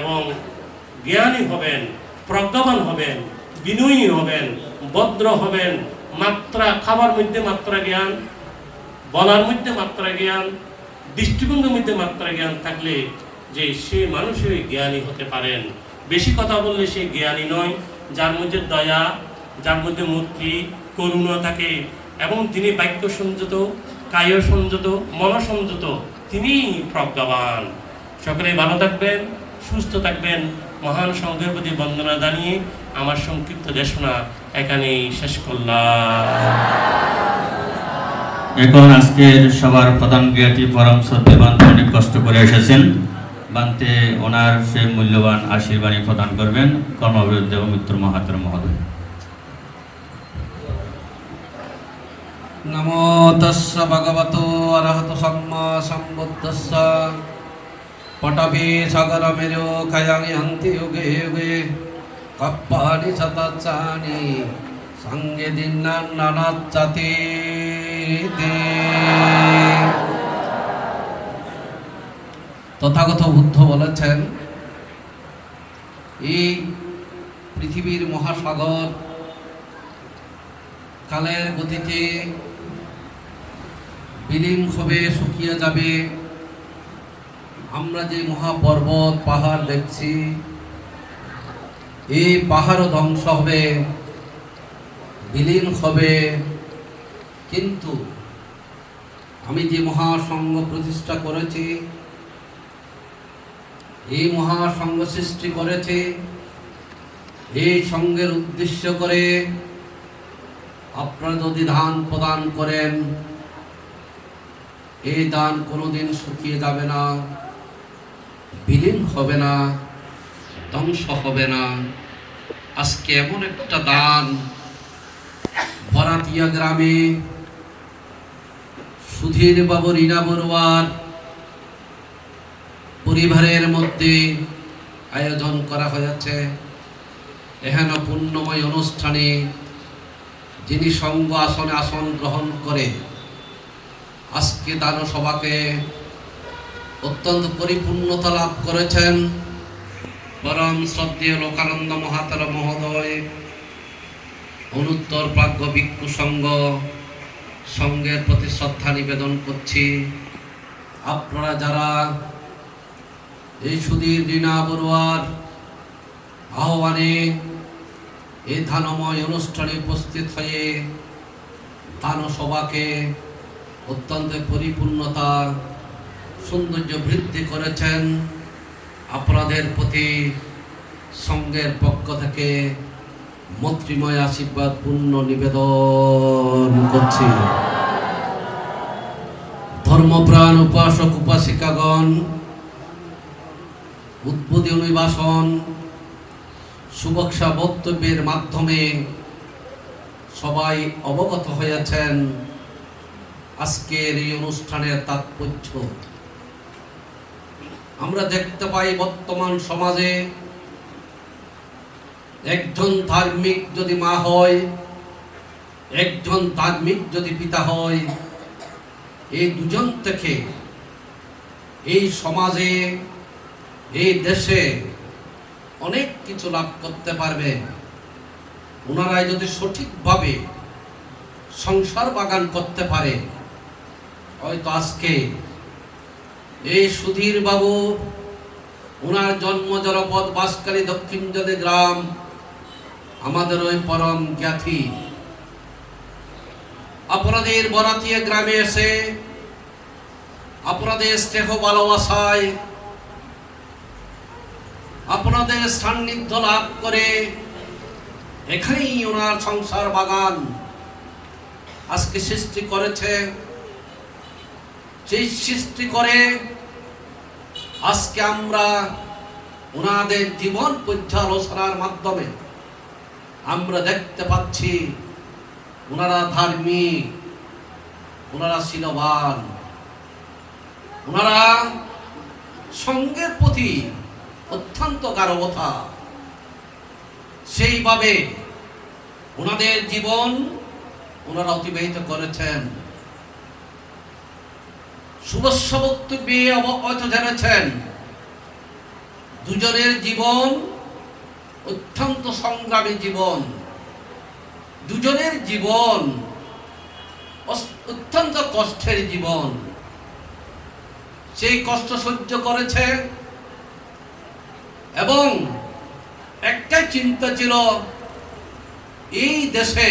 এবং জ্ঞানী হবেন, প্রজ্ঞাবান হবেন, বিনয়ী হবেন, ভদ্র হবেন। মাত্রা খাবার মধ্যে মাত্রা জ্ঞান, বলার মধ্যে মাত্রা জ্ঞান, দৃষ্টিভঙ্গির মধ্যে মাত্রা জ্ঞান থাকলে যে সে মানুষই জ্ঞানী হতে পারেন। বেশি কথা বললে সে জ্ঞানী নয়। যার মধ্যে দয়া, যার মধ্যে মৈত্রী, করুণা থাকে এবং তিনি বাক্য সংযত, কায় সংযত, মন সংযত, তিনি প্রজ্ঞাবান। সকলে ভালো থাকবেন, সুস্থ থাকবেন। মহান সংঘের প্রতি বন্দনা জানিয়ে আমার সংক্ষিপ্ত দেশনা এখানেই শেষ করলাম। এখন আজকের সবার প্রধান জ্ঞাতি পরম শ্রদ্ধেয় বান্তে অনেক কষ্ট করে এসেছেন। বান্তে ওনার সেই মূল্যবান আশীর্বাণী প্রদান করবেন কর্মবিরুদ্ধ এবং মিত্র মহাত্র মহোদয়। নমো তস্য ভগবতো অরহতো সম্মা সম্বুদ্ধস্য পটভি সগরমেরো খয়ানি হন্তি যুগে যুগে কপ্পানি শতাচ্চানি সঙ্গে দিন্নান নানাচ্চাতি তথাগত বুদ্ধ বলেছেন, এই পৃথিবীর মহাসাগর কালের গতিতে বিলীন হবে, শুকিয়ে যাবে। আমরা যে মহাপর্বত পাহাড় দেখছি, এই পাহাড়ও ধ্বংস হবে, বিলীন হবে। কিন্তু আমি যে মহাসংঘ প্রতিষ্ঠা করেছি, এই মহাসংঘ সৃষ্টি করেছে, এই সঙ্গের উদ্দেশ্য করে আপনারা যদি দান প্রদান করেন, এই দান কোনোদিন শুকিয়ে যাবে না, বিলীন হবে না, ধ্বংস হবে না। আজকে এমন একটা দান বরাতিয়া গ্রামে সুধীর বাবু, রীনা বড়ুয়ার পরিবারের মধ্যে আয়োজন করা হয়েছে। এহেন পুণ্যময় অনুষ্ঠানে যিনি সঙ্গ আসনে আসন গ্রহণ করে আজকে দান সভাকে অত্যন্ত পরিপূর্ণতা লাভ করেছেন পরম শ্রদ্ধেয় লোকানন্দ মহাতর মহোদয়, অনুত্তর প্রাজ্ঞ ভিক্ষু সংঘ, সংঘের প্রতি শ্রদ্ধা নিবেদন করছি। আপনারা যারা এই সুধীর রীনা বড়ুয়ার আহ্বানে এই দানময় অনুষ্ঠানে উপস্থিত হয়ে দান সভাকে অত্যন্ত পরিপূর্ণতা, সৌন্দর্য বৃদ্ধি করেছেন, আপনাদের প্রতি সংঘের পক্ষ থেকে মৈত্রীময় আশীর্বাদ পূর্ণ নিবেদন করছি। ধর্মপ্রাণ উপাসক উপাসিকাগণ, উদ্বোধনী ভাষণ, শুভেচ্ছা বক্তব্যের মাধ্যমে সবাই অবগত হয়েছেন আজকের এই অনুষ্ঠানের তাৎপর্য। আমরা দেখতে পাই বর্তমান সমাজে একজন ধার্মিক যদি মা হয়, একজন ধার্মিক যদি পিতা হয়, এই দুজন থেকে এই সমাজে, এই দেশে অনেক কিছু লাভ করতে পারবে। ওনারাই যদি সঠিকভাবে সংসার বাগান করতে পারে, হয়তো আজকে এই সুধীর বাবু, ওনার জন্ম জনপদ বাঁশখালী দক্ষিণ জলে গ্রাম, আমাদের ওই পরম জ্ঞাতি, আপনাদের বরাতিয়া গ্রামে এসে আপনাদের স্নেহ ভালোবাসায়, আপনাদের সান্নিধ্য লাভ করে এখানেই ওনার সংসার বাগান আজকে সৃষ্টি করেছে। সেই সৃষ্টি করে আজকে আমরা ওনাদের জীবন পর্যালোচনার মাধ্যমে আমরা দেখতে পাচ্ছি ওনারা ধার্মিক, ওনারা শীলবান, ওনারা সঙ্গের প্রতি অত্যন্ত গাঢ়তা। সেইভাবে ওনাদের জীবন ওনারা অতিবাহিত করেছেন। শুভেচ্ছা বক্তব্যে অবগত জেনেছেন দুজনের জীবন অত্যন্ত সংগ্রামী জীবন, দুজনের জীবন অত্যন্ত কষ্টের জীবন। সেই কষ্ট সহ্য করেছে এবং একটাই চিন্তা ছিল, এই দেশে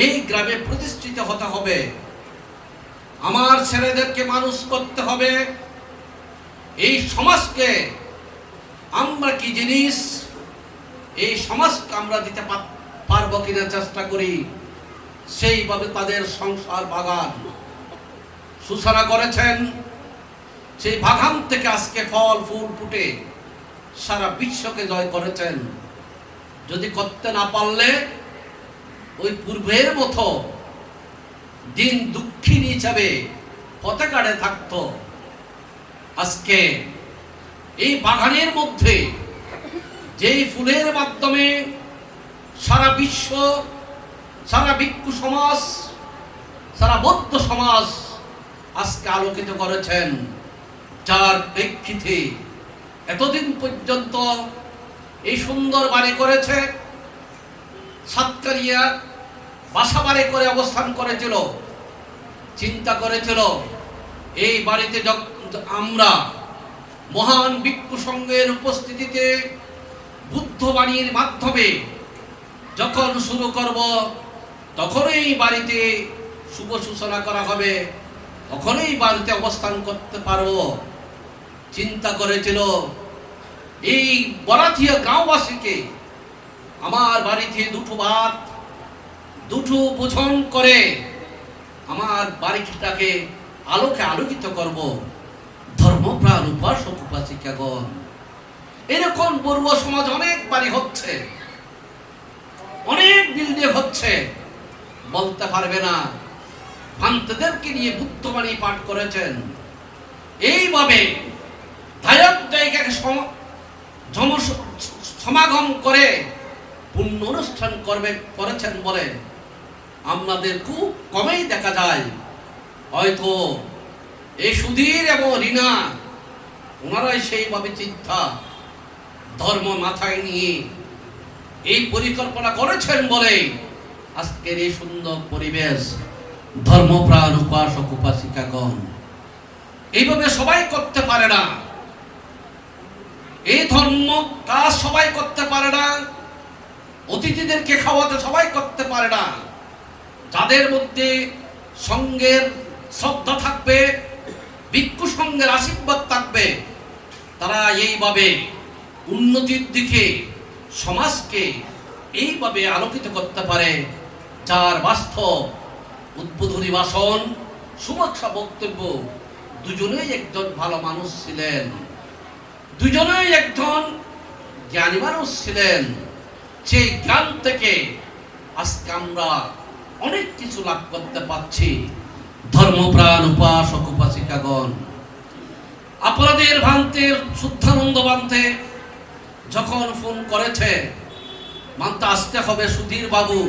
এই গ্রামে প্রতিষ্ঠিত হতে হবে, আমার ছেলেদেরকে মানুষ করতে হবে, এই সমাজকে আমরা কি জিনিস, এই সমাজকে আমরা দিতে পারবো কিনা চেষ্টা করি। সেইভাবে তাদের সংসার বাগান সূচনা করেছেন। সেই বাগান থেকে আজকে ফল ফুল ফুটে সারা বিশ্বকে জয় করেছেন। যদি করতে না পারলে ওই পূর্বের মতো দিন দুঃখিনী হিসাবে পতাকারে থাকতো। আজকে এই বাগানের মধ্যে যেই ফুলের মাধ্যমে সারা বিশ্ব, সারা ভিক্ষু সমাজ, সারা বৌদ্ধ সমাজ আজকে আলোকিত করেছেন, যার প্রেক্ষিতে এতদিন পর্যন্ত এই সুন্দর বাড়ি করেছে, সাতকারিয়া বাসা বাড়ি করে অবস্থান করেছিল, চিন্তা করেছিল এই বাড়িতে আমরা মহান ভিক্ষু সংঘের উপস্থিতিতে বুদ্ধবাণীর মাধ্যমে যখন শুরু করব, তখনই বাড়িতে শুভ সূচনা করা হবে, তখনই বাড়িতে অবস্থান করতে পারব। চিন্তা করেছিল এই বরাথিয়া গাঁওবাসীকে আমার বাড়িতে দুটো ভাত, দুটো ভোজন করে আমার বাড়িটাকে আলোকে আলোকিত করব। ধর্মপ্রাণ উপাসক উপাসিকাগণ, এরকম বড়ুয়া সমাজ অনেক বাড়ি হচ্ছে, অনেক বিল্ডিং হচ্ছে, বলতে পারবে না। ভান্তেদেরকে নিয়ে বুদ্ধবাণী পাঠ করেছেন। এইভাবে ধায়ক জায়গাকে সমাগম করে পূর্ণ অনুষ্ঠান করেছেন বলে আমাদের খুব কমেই দেখা যায়। হয়তো এই সুধীর এবং রিনা ওনারাই সেইভাবে চিন্তা ধর্ম মাথায় নিয়ে এই পরিকল্পনা করেছেন বলে আজকের এই সুন্দর পরিবেশ। ধর্মপ্রাণ উপাসক উপাসিকাগণ, এইভাবে সবাই করতে পারে না, এই ধর্ম কাজ সবাই করতে পারে না, অতিথিদেরকে খাওয়াতে সবাই করতে পারে না। যাদের মধ্যে সঙ্গের শ্রদ্ধা থাকবে, ভিক্ষু সঙ্গের আশীর্বাদ থাকবে, তারা এইভাবে উন্নতির দিকে সমাজকে এইভাবে আলোকিত করতে পারে। যার বাস্তব উদ্বোধনী ভাষণ, শুভেচ্ছা বক্তব্য, দুজনেই একজন ভালো মানুষ ছিলেন, দুজনেই একজন জ্ঞানী মানুষ ছিলেন। সেই জ্ঞান থেকে আজকে আমরা অনেক কিছু লাভ করতে পারছি। ধর্মপ্রাণ উপাসক উপাসিকাগণ, আপনাদের ভান্তের শুদ্ধানন্দ ভান্তে যখন ফোন করেছে, মানতে আসতে হবে সুধীর বাবু,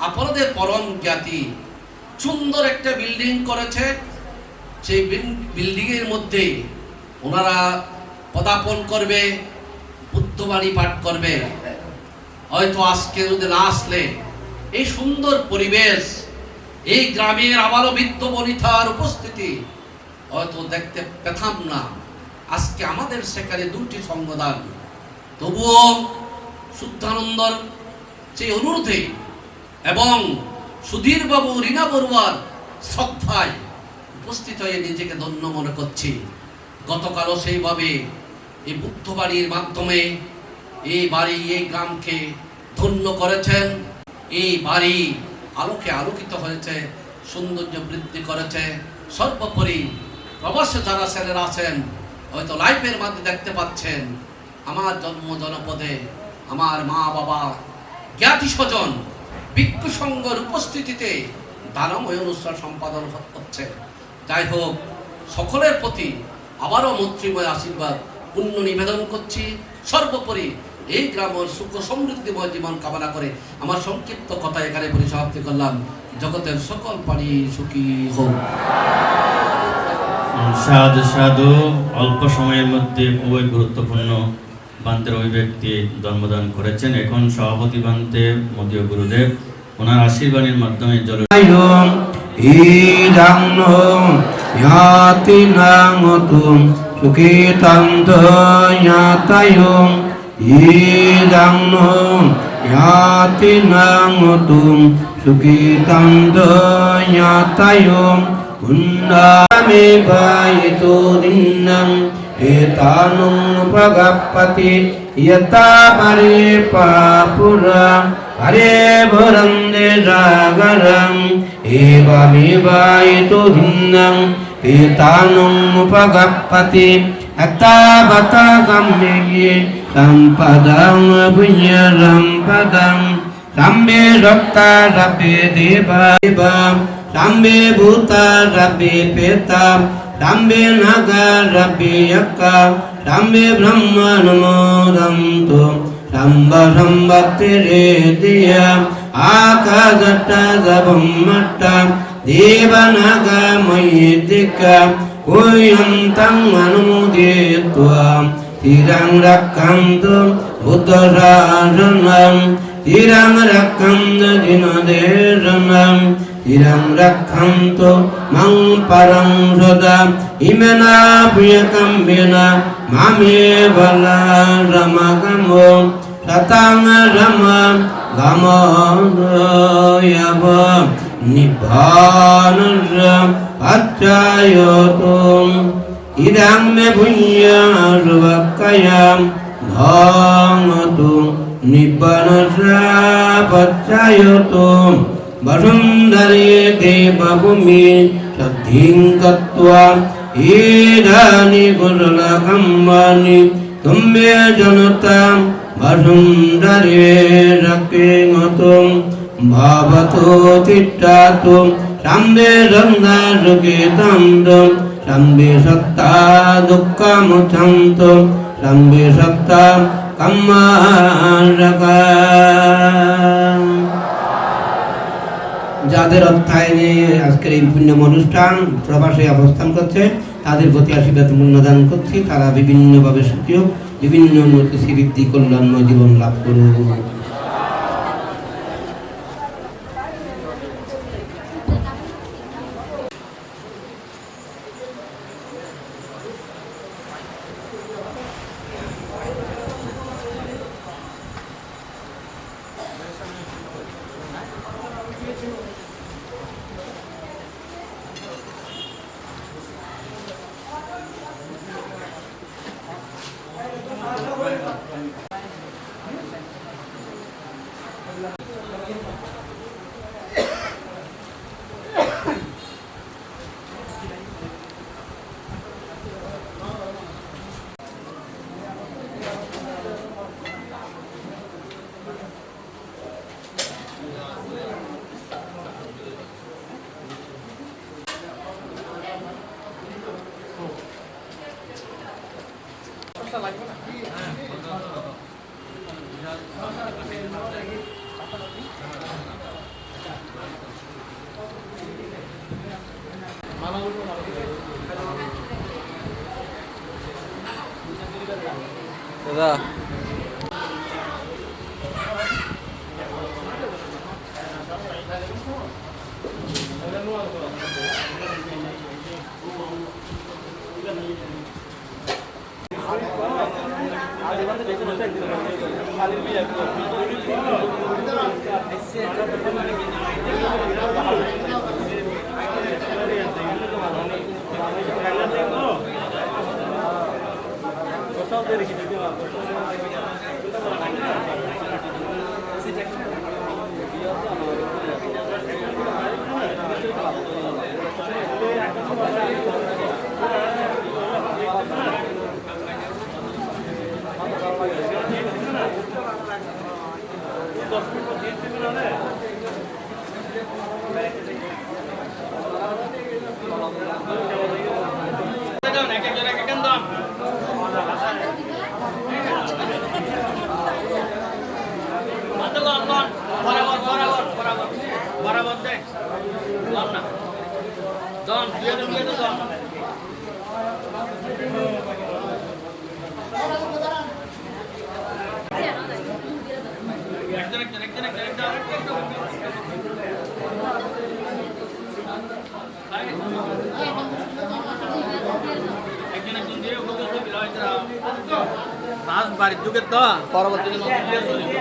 আপনাদের পরম জ্ঞাতি, সুন্দর একটা বিল্ডিং করেছে, সেই বিল্ডিং এর মধ্যে ওনারা পদার্পণ করবে, বুদ্ধবাণী পাঠ করবে। হয়তো আজকে যদি না আসলে এই সুন্দর পরিবেশ, এই গ্রামের আবারও বৃদ্ধ বনিতার উপস্থিতি হয়তো দেখতে পেতাম না। আজকে আমাদের সেখানে দুটি সঙ্গদান, তবুও শুদ্ধানন্দর সেই অনুরোধে এবং সুধীর বাবু রীনা বড়ুয়ার শ্রদ্ধায় উপস্থিত হয়ে নিজেকে ধন্য মনে করছি। গতকালও সেইভাবে এই বুদ্ধবাড়ির মাধ্যমে এই বাড়ি, এই গ্রামকে ধন্য করেছেন। এই বাড়ি আলোকে আলোকিত হয়েছে, সৌন্দর্য বৃদ্ধি করেছে। সর্বোপরি প্রবাসে যারা ছেলেরা আছেন, হয়তো লাইফের মাধ্যমে দেখতে পাচ্ছেন, আমার জন্ম জনপদে আমার মা বাবা, জ্ঞাতি স্বজন, ভিক্ষু সংঘের উপস্থিতিতে দানময় অনুষ্ঠান সম্পাদন হচ্ছে। যাই হোক, সকলের প্রতি আবারও মৈত্রীময় আশীর্বাদ পুণ্য নিবেদন করছি। সর্বোপরি এই গ্রামের সুখ সমৃদ্ধিময় জীবন কামনা করে আমার সংক্ষিপ্ত কথা এখানে পরিসমাপ্তি করলাম। জগতের সকল প্রাণী সুখী হোক। সাধু অল্প সময়ের মধ্যে খুবই গুরুত্বপূর্ণ বান্তের অভিব্যক্তি জন্মদান করেছেন। এখন সভাপতি বান্তে মদীয় গুরুদেব ওনার আশীর্বাণীর মাধ্যমে জল Undame bayitu dinnam etanum pagapati yata pare papura pare bharande jagaram evami bayitu dinnam etanum pagapati yata bata gammeye sampadam punyaram padam sambe ratta rabbe deva Rambe Bhuta Rabbe Peta Rambe Naga Rabbe Yakka Rambe Brahma Namodanto Ramba Ramba Tere Diya Akadatta Zabhammata Deva Naga Mayidika Uyantam Anumuditva Tirang Rakkanto Buddha Rajanam Tirang Rakkanto Dinaderanam Tirang Rakkanto Mang Parang Soda Imena Priyakam Bina Mame Vala Ramagamo Satang Rama Gamo Yava Nibbana Pachayotum Idang Me Punya Ruvakayam Bhangatum Nibbana Pachayotum Vasundari Devabhumi Saddhing Kattva Idani Kusala Kammani Tumbe Janatam Vasundari Rakingatum Bhavato Tittatum Sambe Sanda Sukitantum Sambe Satta Dukkha Muchantum Sambe Satta Kammaraka যাদের অর্থায়নে আজকের এই পুণ্য অনুষ্ঠান প্রবাসে অবস্থান করছে তাদের প্রতি আশীর্বাদ মূল্যদান করছি। তারা বিভিন্নভাবে সুখী হোক, বিভিন্ন উন্নতি শ্রীবৃদ্ধি কল্যাণময় জীবন লাভ করুক। দাদা ফার্স্ট বাড়ির যুগের তো পরবর্তীতে নতুন দিয়ে তৈরি করে।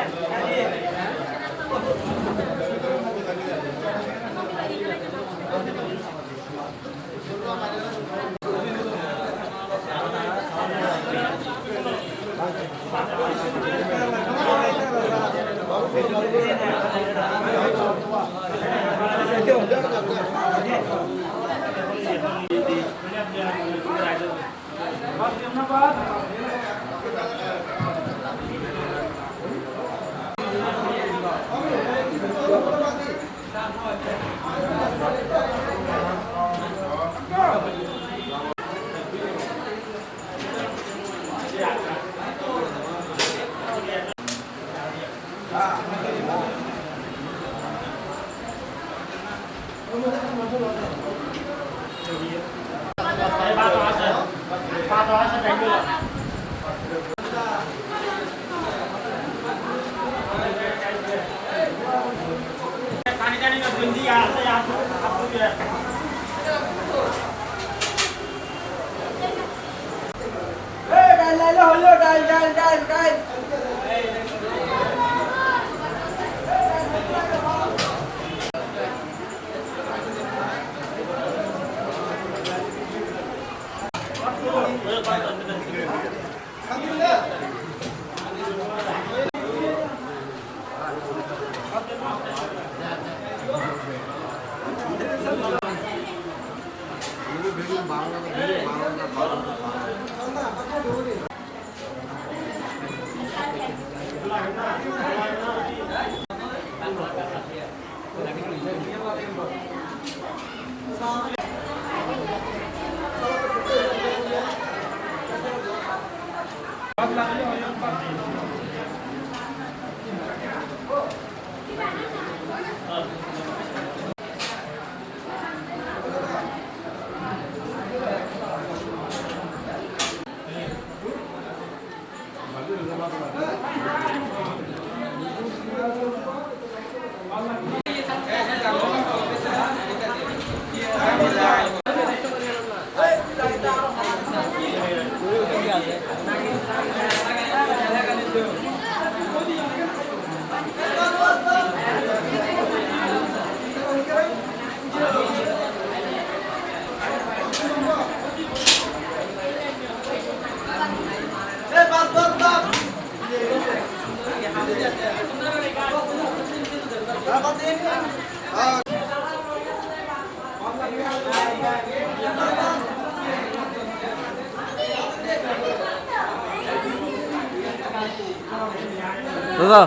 দাদা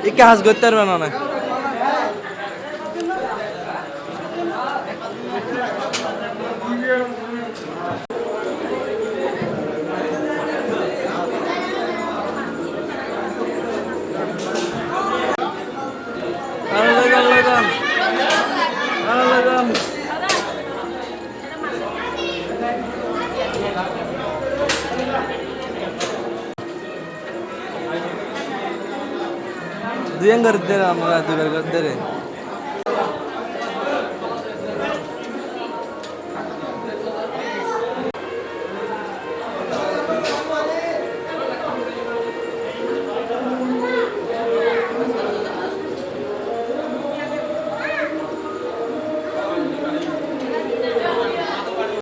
এই কাজ করতে পারবে না দুই করতে আমরা দুই করতে